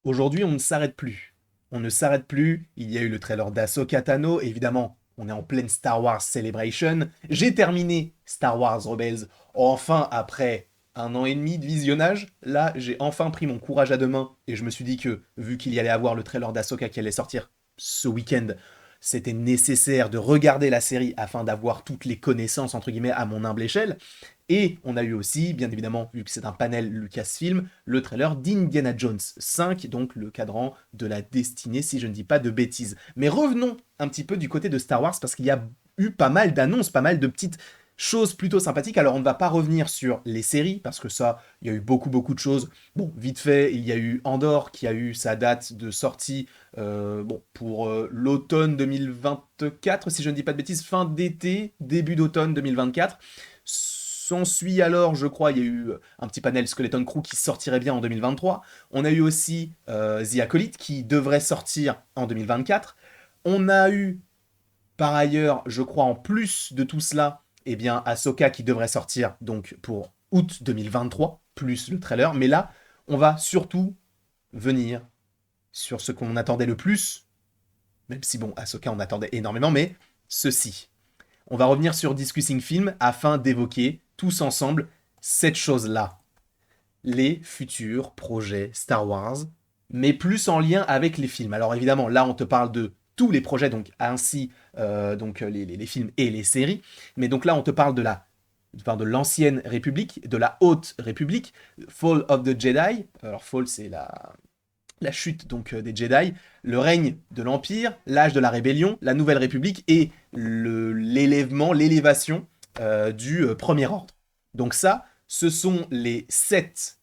Aujourd'hui, on ne s'arrête plus. On ne s'arrête plus. Il y a eu le trailer d'Ahsoka Tano. Évidemment, on est en pleine Star Wars Celebration. J'ai terminé Star Wars Rebels. Enfin, après 1 an et demi de visionnage, là, j'ai enfin pris mon courage à deux mains. Et je me suis dit que, vu qu'il y allait avoir le trailer d'Ahsoka qui allait sortir ce week-end, c'était nécessaire de regarder la série afin d'avoir toutes les connaissances, entre guillemets, à mon humble échelle. Et on a eu aussi, bien évidemment, vu que c'est un panel Lucasfilm, le trailer d'Indiana Jones 5, donc le cadran de la destinée, si je ne dis pas de bêtises. Mais revenons un petit peu du côté de Star Wars, parce qu'il y a eu pas mal d'annonces, pas mal de petites choses plutôt sympathiques. Alors on ne va pas revenir sur les séries, parce que ça, il y a eu beaucoup de choses. Bon, vite fait, il y a eu Andor, qui a eu sa date de sortie pour l'automne 2024, si je ne dis pas de bêtises, fin d'été, début d'automne 2024. S'ensuit alors, je crois, il y a eu un petit panel Skeleton Crew qui sortirait bien en 2023. On a eu aussi The Acolyte qui devrait sortir en 2024. On a eu, par ailleurs, je crois, en plus de tout cela, eh bien, Ahsoka qui devrait sortir donc pour août 2023, plus le trailer. Mais là, on va surtout venir sur ce qu'on attendait le plus, même si, bon, Ahsoka, on attendait énormément, mais ceci. On va revenir sur Discussing Film afin d'évoquer tous ensemble cette chose-là. Les futurs projets Star Wars, mais plus en lien avec les films. Alors évidemment, là on te parle de tous les projets, donc ainsi les films et les séries. Mais donc là on te parle de l'ancienne République, de la Haute République, Fall of the Jedi. Alors Fall c'est la chute donc des Jedi, le règne de l'Empire, l'âge de la rébellion, la Nouvelle République et l'élévation du Premier Ordre. Donc ça, ce sont les 7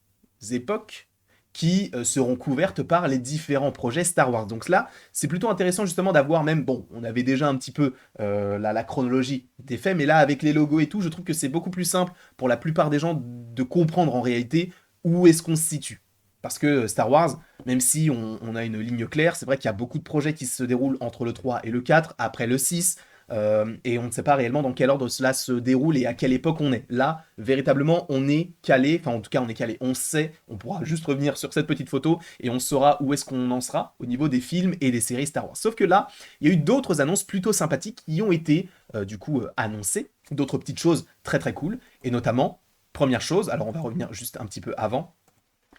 époques qui seront couvertes par les différents projets Star Wars. Donc là, c'est plutôt intéressant justement d'avoir même, bon, on avait déjà un petit peu la chronologie des faits, mais là, avec les logos et tout, je trouve que c'est beaucoup plus simple pour la plupart des gens de comprendre en réalité où est-ce qu'on se situe. Parce que Star Wars, même si on a une ligne claire, c'est vrai qu'il y a beaucoup de projets qui se déroulent entre le 3 et le 4, après le 6, et on ne sait pas réellement dans quel ordre cela se déroule et à quelle époque on est. Là, véritablement, on est calé, enfin en tout cas on est calé, on sait, on pourra juste revenir sur cette petite photo et on saura où est-ce qu'on en sera au niveau des films et des séries Star Wars. Sauf que là, il y a eu d'autres annonces plutôt sympathiques qui ont été annoncées, d'autres petites choses très cool, et notamment, première chose, alors on va revenir juste un petit peu avant,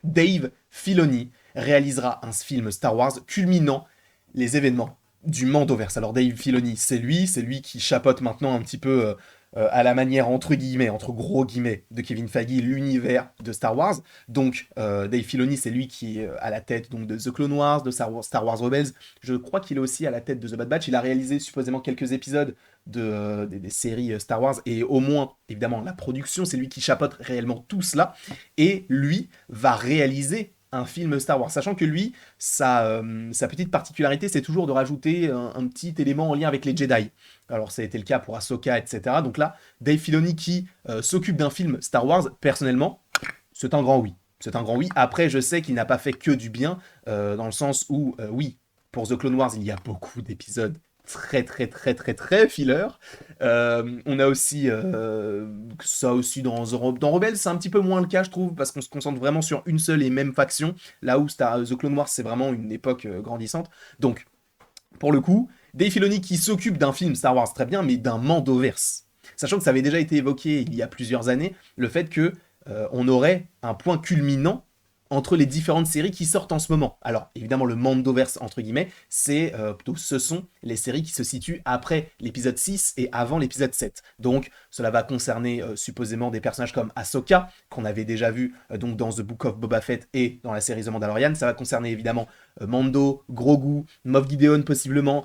Dave Filoni réalisera un film Star Wars culminant les événements du Mandoverse. Alors Dave Filoni, c'est lui qui chapeaute maintenant un petit peu à la manière entre guillemets, entre gros guillemets, de Kevin Feige l'univers de Star Wars. Donc Dave Filoni, c'est lui qui est à la tête donc de The Clone Wars, de Star Wars Rebels. Je crois qu'il est aussi à la tête de The Bad Batch. Il a réalisé supposément quelques épisodes des séries Star Wars et au moins évidemment la production, c'est lui qui chapeaute réellement tout cela et lui va réaliser un film Star Wars, sachant que lui, sa petite particularité, c'est toujours de rajouter un petit élément en lien avec les Jedi. Alors ça a été le cas pour Ahsoka, etc. Donc là, Dave Filoni qui s'occupe d'un film Star Wars, personnellement, c'est un grand oui. C'est un grand oui. Après, je sais qu'il n'a pas fait que du bien, dans le sens où, oui, pour The Clone Wars, il y a beaucoup d'épisodes très filler. On a aussi ça aussi dans Rebels, c'est un petit peu moins le cas, je trouve, parce qu'on se concentre vraiment sur une seule et même faction, là où The Clone Wars, c'est vraiment une époque grandissante. Donc, pour le coup, Dave Filoni qui s'occupe d'un film Star Wars très bien, mais d'un Mandoverse. Sachant que ça avait déjà été évoqué il y a plusieurs années, le fait que on aurait un point culminant entre les différentes séries qui sortent en ce moment. Alors, évidemment, le Mandoverse, entre guillemets, ce sont les séries qui se situent après l'épisode 6 et avant l'épisode 7. Donc, cela va concerner supposément des personnages comme Ahsoka, qu'on avait déjà vu donc dans The Book of Boba Fett et dans la série The Mandalorian. Ça va concerner évidemment Mando, Grogu, Moff Gideon possiblement,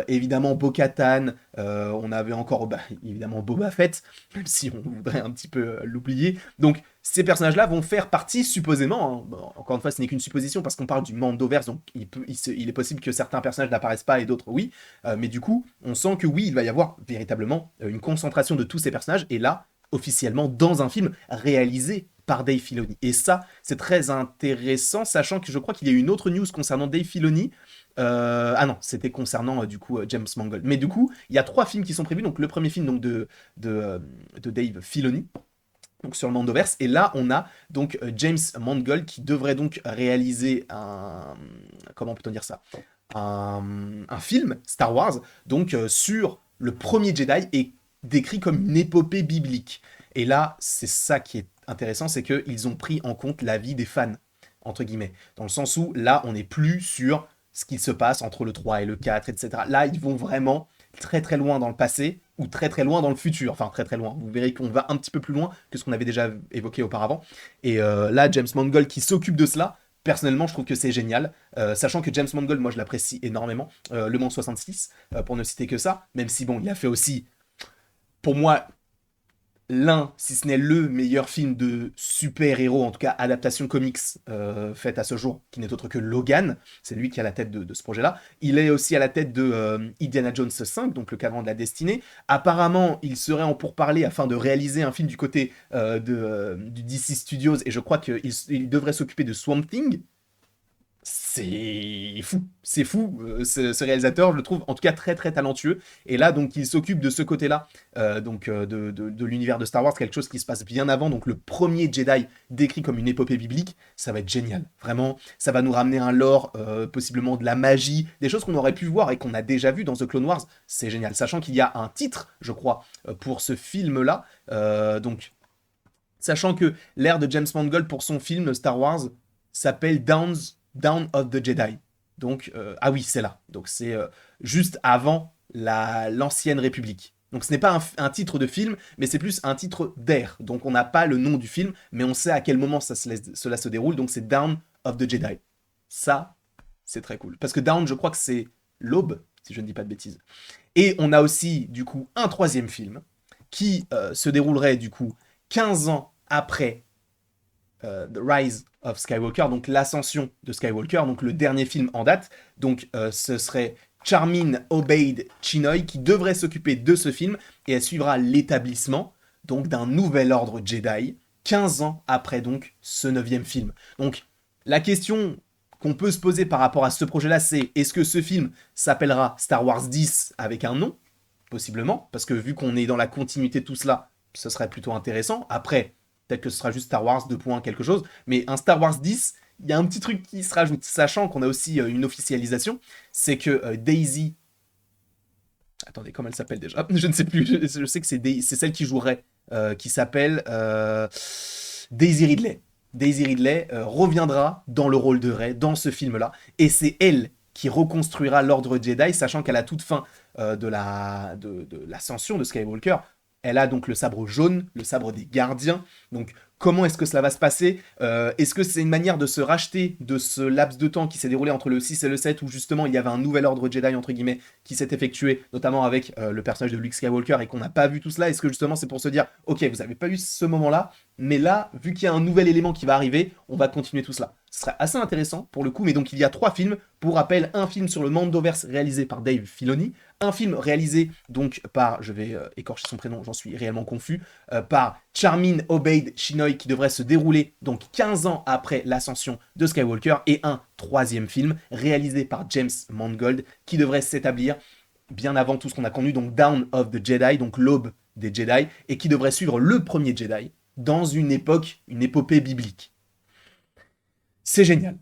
évidemment Bo-Katan, on avait encore évidemment Boba Fett, même si on voudrait un petit peu l'oublier. Donc, ces personnages-là vont faire partie, supposément, hein, bon, encore une fois, ce n'est qu'une supposition parce qu'on parle du Mandoverse, donc il est possible que certains personnages n'apparaissent pas et d'autres oui, mais du coup, on sent que oui, il va y avoir véritablement une concentration de tous ces personnages, et là, officiellement, dans un film réalisé par Dave Filoni. Et ça, c'est très intéressant, sachant que je crois qu'il y a eu une autre news concernant Dave Filoni. Ah non, c'était concernant James Mangold. Mais du coup, il y a 3 films qui sont prévus. Donc le premier film donc, de Dave Filoni, donc sur le Mandoverse. Et là, on a donc James Mangold qui devrait donc réaliser un... Comment peut-on dire ça? Un film Star Wars, donc sur le premier Jedi et décrit comme une épopée biblique. Et là, c'est ça qui est intéressant, c'est qu'ils ont pris en compte l'avis des fans, entre guillemets. Dans le sens où, là, on n'est plus sur ce qui se passe entre le 3 et le 4, etc. Là, ils vont vraiment très très loin dans le passé, ou très très loin dans le futur. Enfin, très très loin. Vous verrez qu'on va un petit peu plus loin que ce qu'on avait déjà évoqué auparavant. Et là, James Mangold qui s'occupe de cela, personnellement, je trouve que c'est génial. Sachant que James Mangold, moi, je l'apprécie énormément. Le Mans 66, pour ne citer que ça. Même si, bon, il a fait aussi, pour moi, l'un, si ce n'est le meilleur film de super-héros, en tout cas adaptation comics faite à ce jour, qui n'est autre que Logan. C'est lui qui est à la tête de ce projet-là. Il est aussi à la tête de Indiana Jones 5, donc le cadran de la destinée. Apparemment, il serait en pourparlers afin de réaliser un film du côté du DC Studios, et je crois qu'il devrait s'occuper de Swamp Thing. C'est fou, ce réalisateur, je le trouve en tout cas très très talentueux. Et là, donc, il s'occupe de ce côté-là, de l'univers de Star Wars, quelque chose qui se passe bien avant. Donc, le premier Jedi décrit comme une épopée biblique, ça va être génial. Vraiment, ça va nous ramener un lore, possiblement de la magie, des choses qu'on aurait pu voir et qu'on a déjà vu dans The Clone Wars. C'est génial. Sachant qu'il y a un titre, je crois, pour ce film-là. Donc, sachant que l'ère de James Mangold pour son film Star Wars s'appelle Down of the Jedi. Donc, ah oui, c'est là. Donc, c'est juste avant l'ancienne République. Donc, ce n'est pas un titre de film, mais c'est plus un titre d'ère. Donc, on n'a pas le nom du film, mais on sait à quel moment cela se déroule. Donc, c'est Down of the Jedi. Ça, c'est très cool. Parce que Down, je crois que c'est l'aube, si je ne dis pas de bêtises. Et on a aussi, du coup, un troisième film qui se déroulerait, du coup, 15 ans après The Rise of Skywalker, donc l'ascension de Skywalker, donc le dernier film en date. Donc ce serait Charmin Obeid Chinoy qui devrait s'occuper de ce film et elle suivra l'établissement donc d'un nouvel ordre Jedi 15 ans après donc ce 9e film. Donc la question qu'on peut se poser par rapport à ce projet-là, c'est est-ce que ce film s'appellera Star Wars 10 avec un nom? Possiblement, parce que vu qu'on est dans la continuité de tout cela, ce serait plutôt intéressant. Après, peut-être que ce sera juste Star Wars 2 points quelque chose, mais un Star Wars 10, il y a un petit truc qui se rajoute, sachant qu'on a aussi une officialisation, c'est que Daisy... Attendez, comment elle s'appelle déjà? Je ne sais plus, je sais que c'est celle qui jouerait, qui s'appelle Daisy Ridley. Daisy Ridley reviendra dans le rôle de Rey, dans ce film-là, et c'est elle qui reconstruira l'ordre Jedi, sachant qu'à la toute fin de l'ascension de Skywalker, elle a donc le sabre jaune, le sabre des gardiens. Donc, comment est-ce que cela va se passer? Est-ce que c'est une manière de se racheter de ce laps de temps qui s'est déroulé entre le 6 et le 7, où justement il y avait un nouvel ordre Jedi, entre guillemets, qui s'est effectué, notamment avec le personnage de Luke Skywalker, et qu'on n'a pas vu tout cela? Est-ce que justement c'est pour se dire, ok, vous n'avez pas eu ce moment-là, mais là, vu qu'il y a un nouvel élément qui va arriver, on va continuer tout cela. Ce serait assez intéressant pour le coup, mais donc il y a 3 films. Pour rappel, un film sur le Mandoverse réalisé par Dave Filoni, un film réalisé donc par, je vais écorcher son prénom, j'en suis réellement confus, par Charmin Obeid Chinoy qui devrait se dérouler donc 15 ans après l'ascension de Skywalker, et un 3e film réalisé par James Mangold qui devrait s'établir bien avant tout ce qu'on a connu, donc Dawn of the Jedi, donc l'aube des Jedi, et qui devrait suivre le premier Jedi dans une époque, une épopée biblique. C'est génial.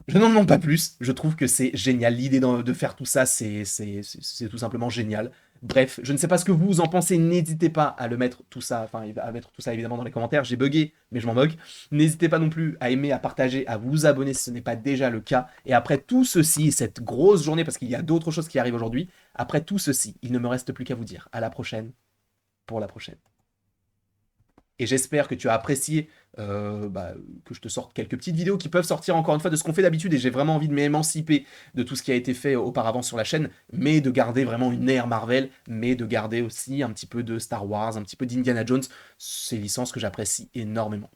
Je n'en demande pas plus, je trouve que c'est génial. L'idée de faire tout ça, c'est tout simplement génial. Bref, je ne sais pas ce que vous en pensez, n'hésitez pas à le mettre tout ça, enfin à mettre tout ça évidemment dans les commentaires, j'ai bugué, mais je m'en moque. N'hésitez pas non plus à aimer, à partager, à vous abonner si ce n'est pas déjà le cas. Et après tout ceci, cette grosse journée, parce qu'il y a d'autres choses qui arrivent aujourd'hui, après tout ceci, il ne me reste plus qu'à vous dire à la prochaine, pour la prochaine. Et j'espère que tu as apprécié que je te sorte quelques petites vidéos qui peuvent sortir encore une fois de ce qu'on fait d'habitude, et j'ai vraiment envie de m'émanciper de tout ce qui a été fait auparavant sur la chaîne, mais de garder vraiment une ère Marvel, mais de garder aussi un petit peu de Star Wars, un petit peu d'Indiana Jones, ces licences que j'apprécie énormément.